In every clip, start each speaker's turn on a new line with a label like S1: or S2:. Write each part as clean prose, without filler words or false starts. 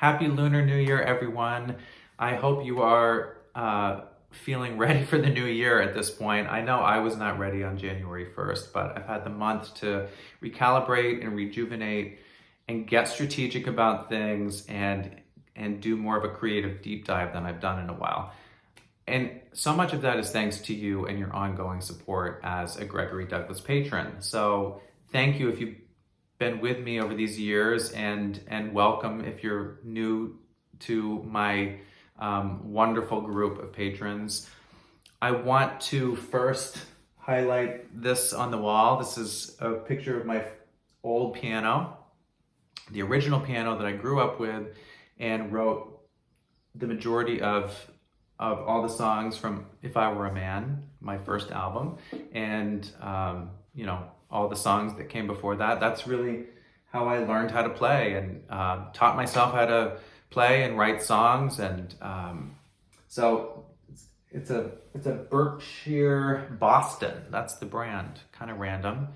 S1: Happy Lunar New Year, everyone. I hope you are feeling ready for the new year at this point. I know I was not ready on January 1st, but I've had the month to recalibrate and rejuvenate and get strategic about things and do more of a creative deep dive than I've done in a while. And so much of that is thanks to you and your ongoing support as a Gregory Douglas patron. So thank you if you've been with me over these years, and welcome if you're new to my wonderful group of patrons. I want to first highlight this on the wall. This is a picture of my old piano, the original piano that I grew up with and wrote the majority of all the songs from If I Were a Man, my first album, and all the songs that came before that. That's really how I learned how to play and taught myself how to play and write songs. And so it's a Berkshire Boston. That's the brand. Kind of random.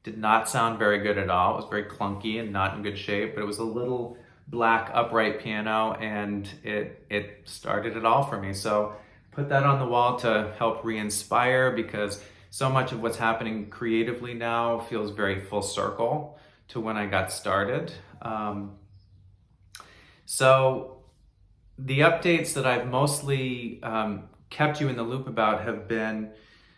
S1: Did not sound very good at all. It was very clunky and not in good shape, but it was a little black upright piano, and it started it all for me. So put that on the wall to help re-inspire, because so much of what's happening creatively now feels very full circle to when I got started. So the updates that I've mostly kept you in the loop about have been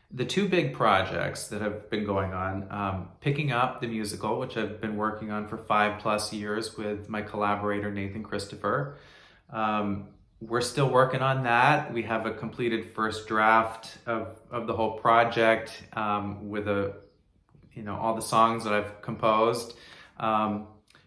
S1: the two big projects that have been going on. Picking Up the musical, which I've been working on for 5+ years with my collaborator, Nathan Christopher. We're still working on that. We have a completed first draft of the whole project with all the songs that I've composed.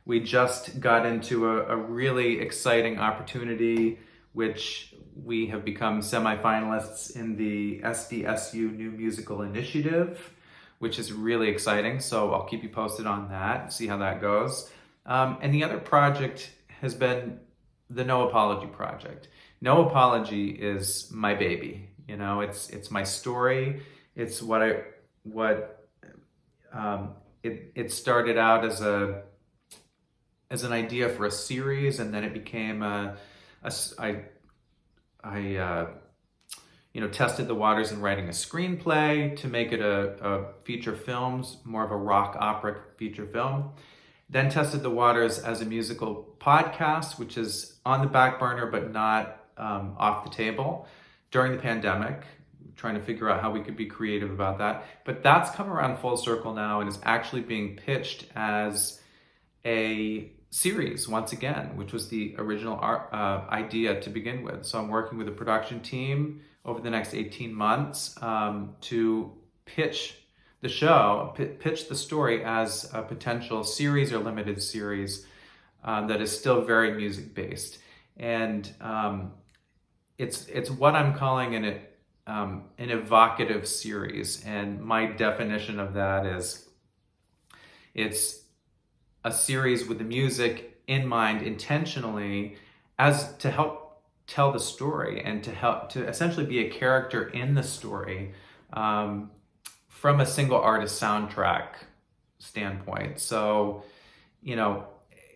S1: We just got into a really exciting opportunity, which we have become semi-finalists in the SDSU New Musical Initiative, which is really exciting. So I'll keep you posted on that, see how that goes. And the other project has been the No Apology project. No Apology is my baby. It's my story. It's it started out as an idea for a series, and then it became I tested the waters in writing a screenplay to make it a feature film, more of a rock opera feature film. Then tested the waters as a musical podcast, which is on the back burner but not off the table during the pandemic, trying to figure out how we could be creative about that. But that's come around full circle now and is actually being pitched as a series once again, which was the original idea to begin with. So I'm working with a production team over the next 18 months to pitch the show, pitch the story as a potential series or limited series that is still very music based. And it's what I'm calling an evocative series. And my definition of that is it's a series with the music in mind intentionally, as to help tell the story and to help to essentially be a character in the story from a single artist soundtrack standpoint. So,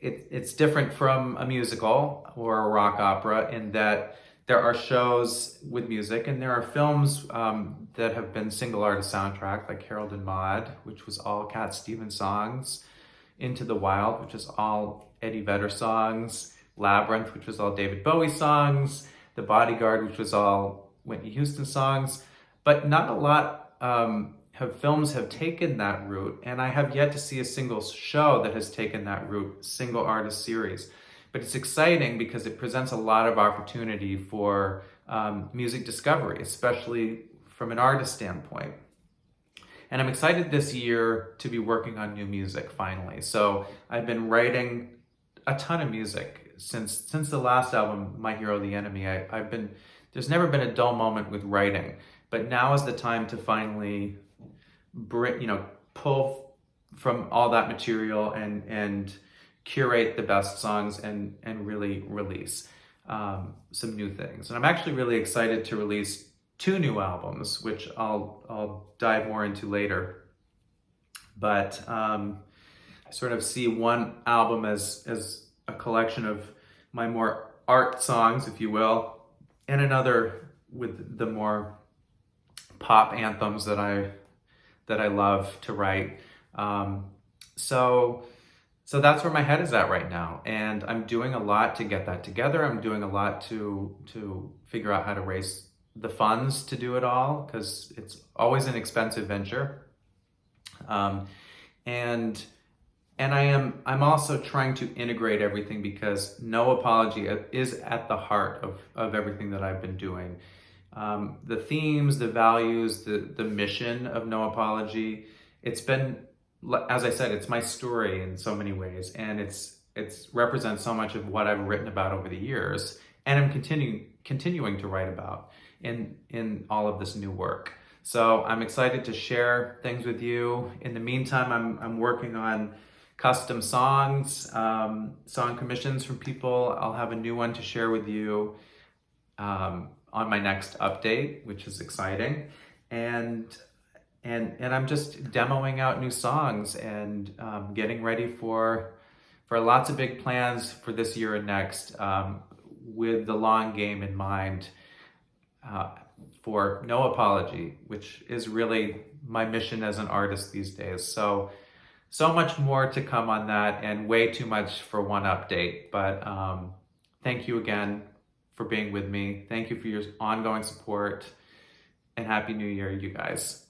S1: it's different from a musical or a rock opera in that there are shows with music and there are films that have been single artist soundtrack, like Harold and Maude, which was all Cat Stevens songs, Into the Wild, which is all Eddie Vedder songs, Labyrinth, which was all David Bowie songs, The Bodyguard, which was all Whitney Houston songs. But not a lot films have taken that route, and I have yet to see a single show that has taken that route, single artist series. But it's exciting because it presents a lot of opportunity for music discovery, especially from an artist standpoint. And I'm excited this year to be working on new music finally. So I've been writing a ton of music since the last album, My Hero, the Enemy. There's never been a dull moment with writing, but now is the time to finally pull from all that material and curate the best songs and really release some new things. And I'm actually really excited to release 2 new albums, which I'll dive more into later. But I sort of see one album as a collection of my more art songs, if you will, and another with the more pop anthems that I love to write. Um, so so that's where my head is at right now, and I'm doing a lot to get that together. I'm doing a lot to figure out how to raise the funds to do it all, because it's always an expensive venture. Um, and I'm also trying to integrate everything, because no apology is at the heart of everything that I've been doing. The themes, the values, the mission of No Apology. It's been, as I said, it's my story in so many ways, and it's represents so much of what I've written about over the years, and I'm continuing to write about in all of this new work. So I'm excited to share things with you. In the meantime, I'm working on custom songs, song commissions from people. I'll have a new one to share with you on my next update, which is exciting. And I'm just demoing out new songs, and getting ready for lots of big plans for this year and next, with the long game in mind, for No Apology, which is really my mission as an artist these days. So much more to come on that, and way too much for one update. But thank you again for being with me. Thank you for your ongoing support, and Happy New Year, you guys.